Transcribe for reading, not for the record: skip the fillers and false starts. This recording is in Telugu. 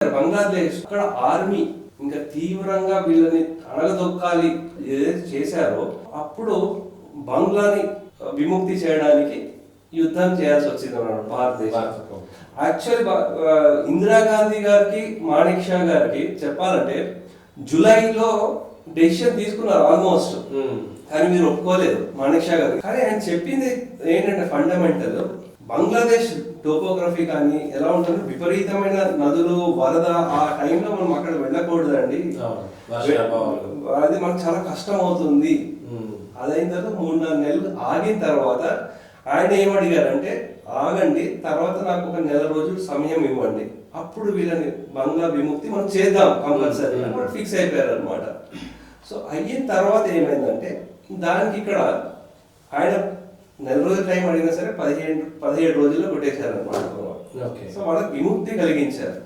బంగ్లాదేశ్ అక్కడ ఆర్మీ ఇంకా తీవ్రంగా వీళ్ళని అణగదొక్కాలి ఏదైతే చేశారో అప్పుడు బంగ్లాని విముక్తి చేయడానికి యుద్ధం చేయాల్సి వచ్చింది అన్నమాట భారతదేశం. యాక్చువల్లీ ఇందిరాగాంధీ గారికి మాణిక్ షా గారికి చెప్పాలంటే జూలైలో డెసిషన్ తీసుకున్నారు ఆల్మోస్ట్, కానీ మీరు ఒప్పుకోలేదు మాణిక్ షా గారు. కానీ ఆయన చెప్పింది ఏంటంటే ఫండమెంటల్ బంగ్లాదేశ్ టోపోగ్రఫీ కానీ ఎలా ఉంటుంది, విపరీతమైన నదులు వరద, ఆ టైంలో మనం అక్కడ వెళ్ళకూడదండి, అది మనకు చాలా కష్టం అవుతుంది. అదైన తర్వాత 3-4 నెలలు ఆగిన తర్వాత ఆయన ఏమడిగారంటే ఆగండి, తర్వాత నాకు ఒక 1 నెల రోజులు సమయం ఇవ్వండి, అప్పుడు వీళ్ళని బంగ్లా విముక్తి మనం చేద్దాం కంపల్సరీ అని ఫిక్స్ అయిపోయారు అనమాట. సో అయిన తర్వాత ఏమైందంటే దానికి ఇక్కడ ఆయన 1 నెల రోజులు టైం అడిగినా సరే 17 రోజుల్లో కొట్టేశారు అనమాట. సో వాళ్ళకి విముక్తి కలిగించారు.